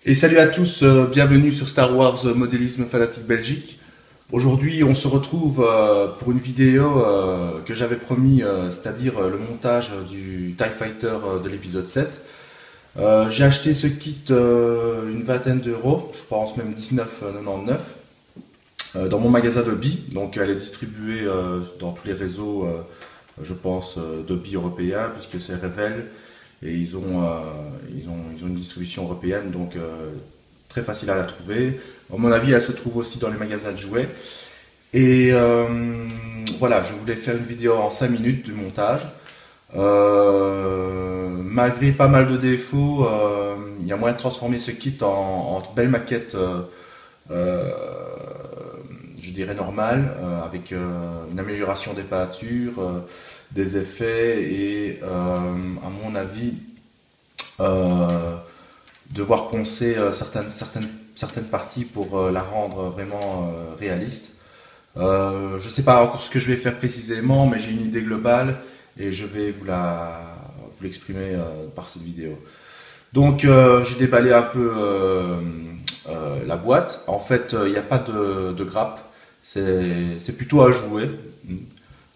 Et salut à tous, bienvenue sur Star Wars Modélisme Fanatique Belgique. Aujourd'hui, on se retrouve pour une vidéo que j'avais promis, c'est-à-dire le montage du TIE Fighter de l'épisode 7. J'ai acheté ce kit une vingtaine d'euros, je pense même 19,99 dans mon magasin d'hobby. Donc elle est distribuée dans tous les réseaux, je pense, d'hobby européens, puisque c'est Revel. Et ils ont une distribution européenne, donc très facile à la trouver. À mon avis, elle se trouve aussi dans les magasins de jouets. Et voilà, je voulais faire une vidéo en 5 minutes du montage. Malgré pas mal de défauts, il y a moyen de transformer ce kit en belle maquette, euh, je dirais normale, avec une amélioration des peintures, des effets et, à mon avis, euh, devoir poncer certaines parties pour la rendre vraiment réaliste. Je ne sais pas encore ce que je vais faire précisément, mais j'ai une idée globale et je vais vous l'exprimer par cette vidéo. Donc j'ai déballé un peu la boîte. En fait, il n'y a pas de grappe. C'est plutôt à jouer.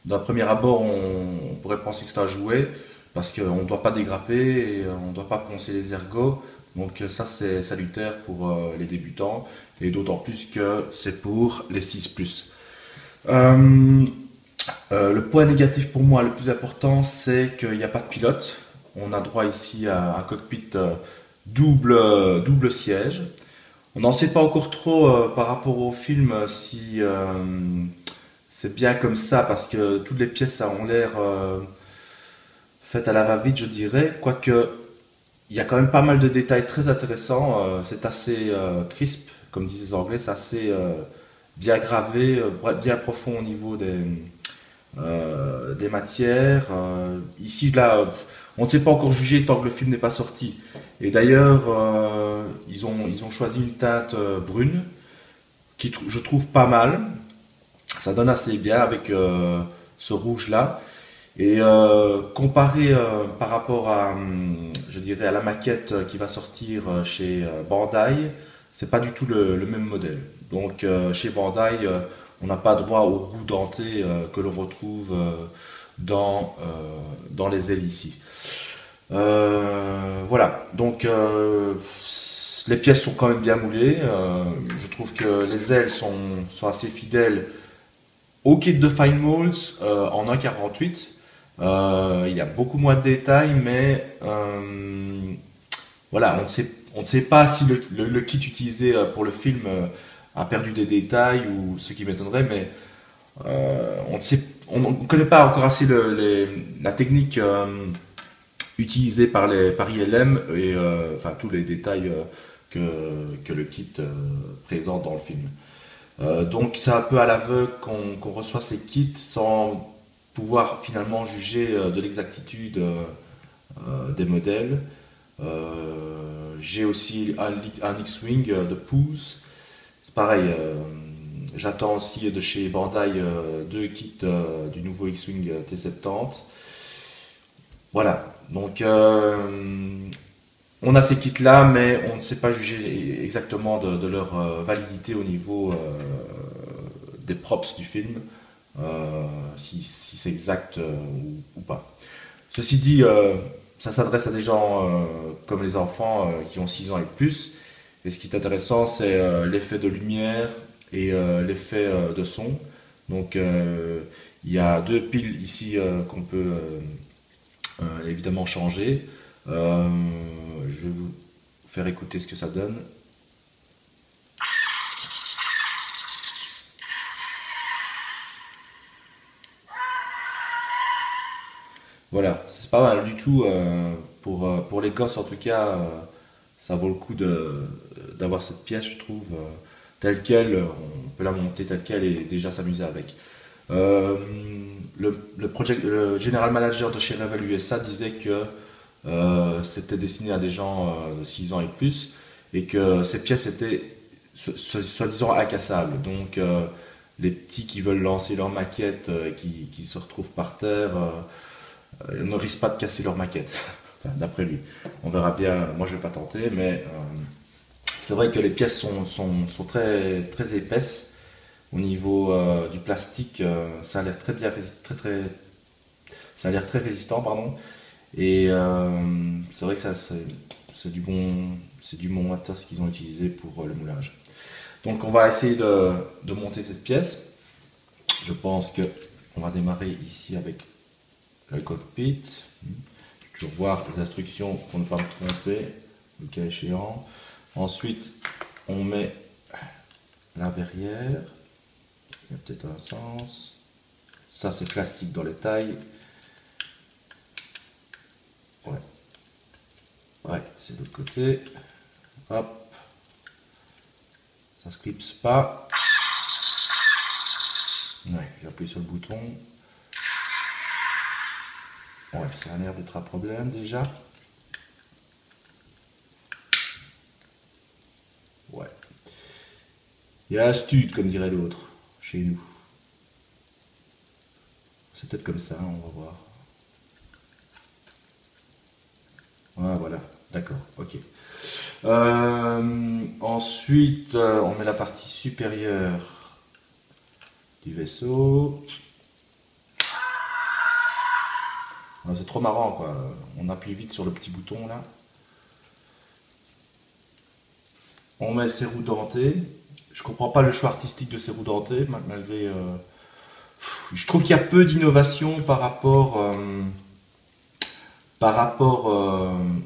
D'un premier abord, on pourrait penser que c'est un jouet parce qu'on ne doit pas dégrapper et on ne doit pas poncer les ergots. Donc ça, c'est salutaire pour les débutants et d'autant plus que c'est pour les 6+. Euh, le point négatif pour moi, le plus important, c'est qu'il n'y a pas de pilote. On a droit ici à un cockpit double siège. On n'en sait pas encore trop par rapport au film si c'est bien comme ça parce que toutes les pièces ont l'air faites à la va-vite, je dirais. Quoique, il y a quand même pas mal de détails très intéressants. C'est assez crisp, comme disent les Anglais, c'est assez bien gravé, bien profond au niveau des matières. Ici, là, on ne sait pas encore juger tant que le film n'est pas sorti. Et d'ailleurs, ils ont choisi une teinte brune qui, je trouve, pas mal. Ça donne assez bien avec ce rouge-là. Et comparé par rapport à, je dirais, à la maquette qui va sortir chez Bandai, c'est pas du tout le même modèle. Donc chez Bandai, on n'a pas droit aux roues dentées que l'on retrouve dans les ailes ici. Voilà, donc les pièces sont quand même bien moulées. Je trouve que les ailes sont assez fidèles au kit de Fine Molds en 1,48. Il y a beaucoup moins de détails, mais voilà, on ne sait pas si le kit utilisé pour le film a perdu des détails ou ce qui m'étonnerait, mais on ne connaît pas encore assez la technique utilisée par ILM et enfin tous les détails que le kit présente dans le film. Donc c'est un peu à l'aveugle qu'on reçoit ces kits sans pouvoir finalement juger de l'exactitude des modèles. J'ai aussi un X-Wing de Pouce. C'est pareil, j'attends aussi de chez Bandai deux kits du nouveau X-Wing T70. Voilà, donc on a ces kits-là, mais on ne sait pas juger exactement de leur validité au niveau des props du film, si c'est exact ou pas. Ceci dit, ça s'adresse à des gens comme les enfants qui ont 6 ans et plus. Et ce qui est intéressant, c'est l'effet de lumière et l'effet de son. Donc il y a deux piles ici qu'on peut évidemment changer. Je vais vous faire écouter ce que ça donne. Voilà, c'est pas mal du tout pour les gosses en tout cas. Ça vaut le coup d'avoir cette pièce, je trouve, telle quelle. On peut la monter telle quelle et déjà s'amuser avec. Euh, le General Manager de chez Revel USA disait que c'était destiné à des gens de 6 ans et plus et que ces pièces étaient soi-disant incassables. Donc les petits qui veulent lancer leur maquette et qui se retrouvent par terre ne risquent pas de casser leur maquette. Enfin, d'après lui. On verra bien, moi je vais pas tenter, mais C'est vrai que les pièces sont très épaisses. Au niveau du plastique, ça a l'air très bien, ça a l'air très résistant, pardon. Et c'est vrai que ça, c'est du bon matos qu'ils ont utilisé pour le moulage. Donc on va essayer de monter cette pièce. Je pense que on va démarrer ici avec le cockpit. Toujours voir les instructions pour ne pas me tromper, le cas échéant. Ensuite, on met la verrière. Il y a peut-être un sens. Ça, c'est classique dans les tailles. Ouais. Ouais, c'est de l'autre côté. Hop. Ça se clipse pas. Ouais, j'appuie sur le bouton. Ouais, ça a l'air d'être un problème déjà. Ouais. Il y a astuce, comme dirait l'autre, chez nous. C'est peut-être comme ça, on va voir. Ah, voilà, d'accord, ok. Ensuite, on met la partie supérieure du vaisseau. Ah, c'est trop marrant, quoi. On appuie vite sur le petit bouton là. On met ses roues dentées. Je comprends pas le choix artistique de ces roues dentées, malgré. Je trouve qu'il y a peu d'innovation par rapport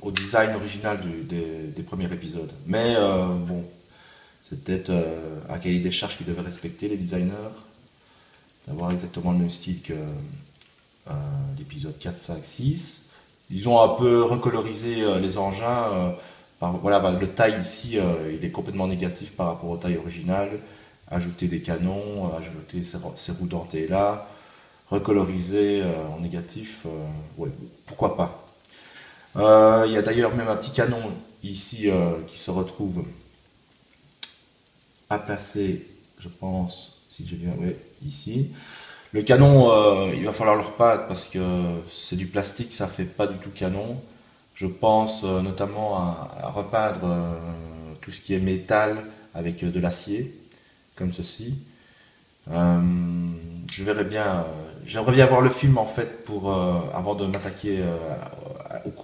au design original des premiers épisodes. Mais bon, c'est peut-être un cahier des charges qu'ils devaient respecter, les designers, d'avoir exactement le même style que l'épisode 4, 5, 6. Ils ont un peu recolorisé les engins. Voilà, bah, le taille ici, il est complètement négatif par rapport aux tailles originales. Ajouter des canons, ajouter ces roues dentées là, recoloriser en négatif, ouais, pourquoi pas. Il y a d'ailleurs même un petit canon ici qui se retrouve à placer, je pense, si j'ai bien, ouais, ici. Le canon, il va falloir le repeindre parce que c'est du plastique, ça fait pas du tout canon. Je pense notamment à repeindre tout ce qui est métal avec de l'acier, comme ceci. Je verrai bien. J'aimerais bien voir le film en fait pour avant de m'attaquer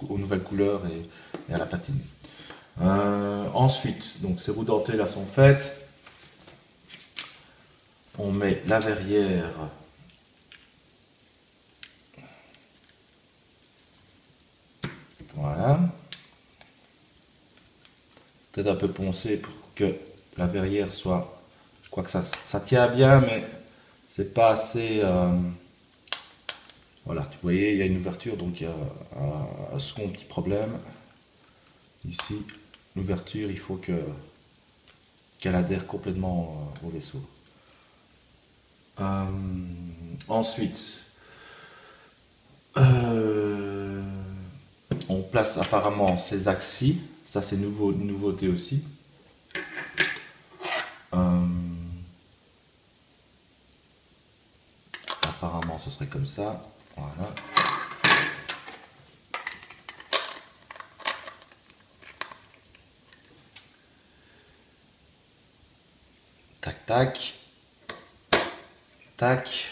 aux nouvelles couleurs et à la patine. Ensuite, donc ces roues dentées là sont faites. On met la verrière. Voilà. Peut-être un peu poncé pour que la verrière soit. Quoique ça tient bien, mais c'est pas assez. Voilà, vous voyez, il y a une ouverture, donc il y a un second petit problème. Ici, l'ouverture, il faut qu'elle adhère complètement au vaisseau. Ensuite, on place apparemment ces axes-ci. Ça, c'est une nouveauté aussi. Apparemment, ce serait comme ça. Voilà. Tac, tac. Tac.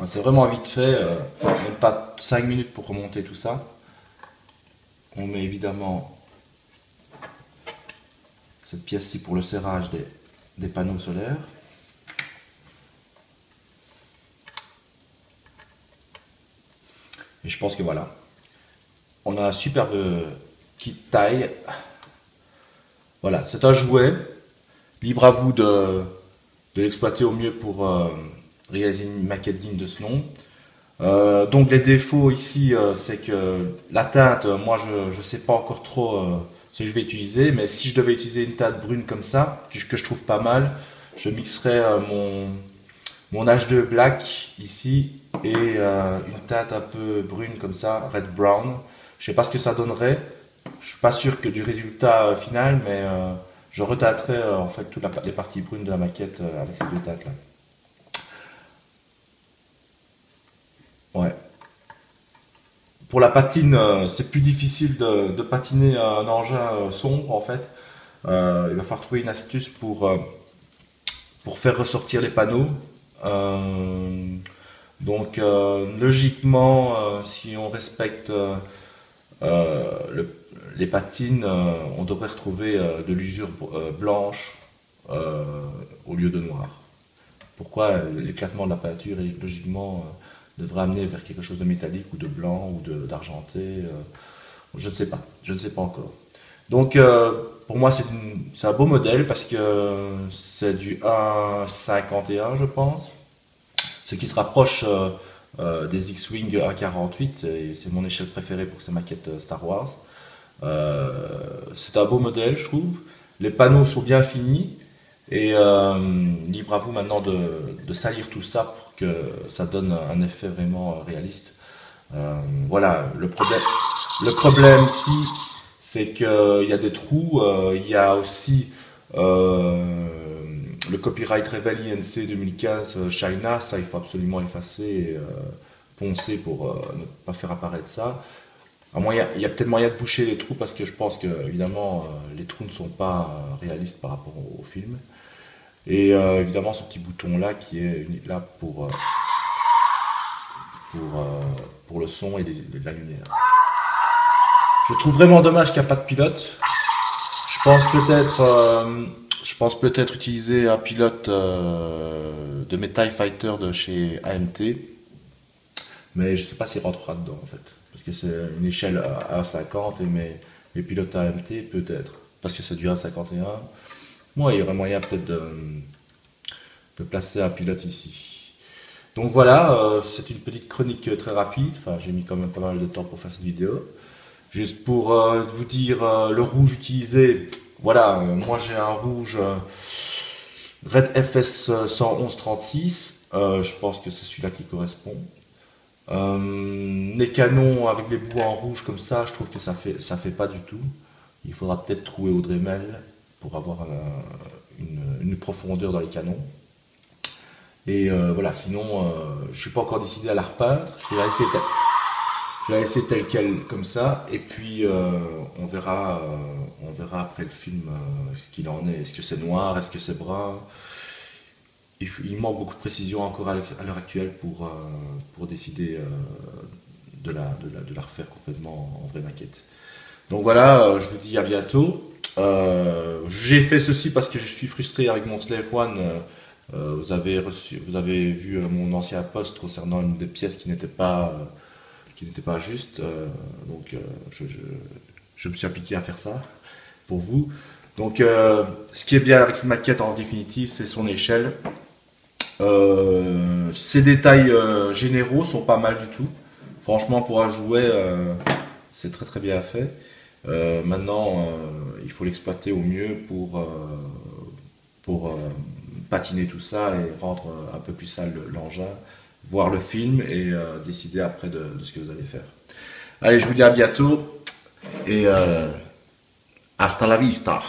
C'est vraiment vite fait, même pas 5 minutes pour remonter tout ça. On met évidemment cette pièce-ci pour le serrage des panneaux solaires. Et je pense que voilà, on a un superbe kit taille. Voilà, c'est un jouet, libre à vous de l'exploiter au mieux pour réaliser une maquette digne de ce nom. Donc les défauts ici, c'est que la teinte, moi je ne sais pas encore trop ce que je vais utiliser, mais si je devais utiliser une teinte brune comme ça, que je trouve pas mal, je mixerais mon H2 Black ici et une teinte un peu brune comme ça, Red Brown. Je sais pas ce que ça donnerait, je suis pas sûr que du résultat final, mais je retâterais en fait toutes les parties brunes de la maquette avec ces deux teintes là. Ouais. Pour la patine, c'est plus difficile de patiner un engin sombre en fait. Il va falloir trouver une astuce pour faire ressortir les panneaux. Donc logiquement, si on respecte les patines, on devrait retrouver de l'usure blanche au lieu de noir. Pourquoi l'éclatement de la peinture, logiquement, devrait amener vers quelque chose de métallique ou de blanc ou d'argenté. Je ne sais pas, je ne sais pas encore. Donc pour moi c'est un beau modèle parce que c'est du 1,51 je pense, ce qui se rapproche des X-Wing 1,48 et c'est mon échelle préférée pour ces maquettes Star Wars. C'est un beau modèle je trouve, les panneaux sont bien finis et libre à vous maintenant de salir tout ça pour que ça donne un effet vraiment réaliste. Voilà, le problème ici, c'est qu'il y a des trous, il y a aussi le copyright Reveille INC 2015 China, ça il faut absolument effacer et poncer pour ne pas faire apparaître ça. Il y a peut-être moyen de boucher les trous parce que je pense que évidemment les trous ne sont pas réalistes par rapport au film. Et évidemment ce petit bouton là qui est là pour le son et la lumière. Je trouve vraiment dommage qu'il n'y a pas de pilote. Je pense peut-être utiliser un pilote de mes TIE Fighter de chez AMT. Mais je ne sais pas s'il rentrera dedans en fait. Parce que c'est une échelle à 1,50 et mes pilotes AMT peut-être. Parce que c'est du 1,51. Moi, il y aurait moyen peut-être de placer un pilote ici. Donc voilà, c'est une petite chronique très rapide. Enfin, j'ai mis quand même pas mal de temps pour faire cette vidéo. Juste pour vous dire le rouge utilisé. Voilà, moi j'ai un rouge Red FS 11136. Je pense que c'est celui-là qui correspond. Les canons avec les bouts en rouge comme ça, je trouve que ça fait pas du tout. Il faudra peut-être trouver au Dremel pour avoir une profondeur dans les canons. Et voilà, sinon, je suis pas encore décidé à la repeindre. Je vais la laisser telle quelle comme ça. Et puis, on verra après le film ce qu'il en est. Est-ce que c'est noir? Est-ce que c'est brun? Il manque beaucoup de précision encore à l'heure actuelle pour décider de la refaire complètement en vraie maquette. Donc voilà, je vous dis à bientôt. J'ai fait ceci parce que je suis frustré avec mon Slave One. Vous avez vu mon ancien post concernant une des pièces qui n'était pas juste. Donc je me suis appliqué à faire ça pour vous. Donc ce qui est bien avec cette maquette en définitive, c'est son échelle. Ces détails généraux sont pas mal du tout. Franchement, pour un jouet, c'est très très bien fait. Maintenant, il faut l'exploiter au mieux pour patiner tout ça et rendre un peu plus sale l'engin, voir le film et décider après de ce que vous allez faire. Allez, je vous dis à bientôt et hasta la vista.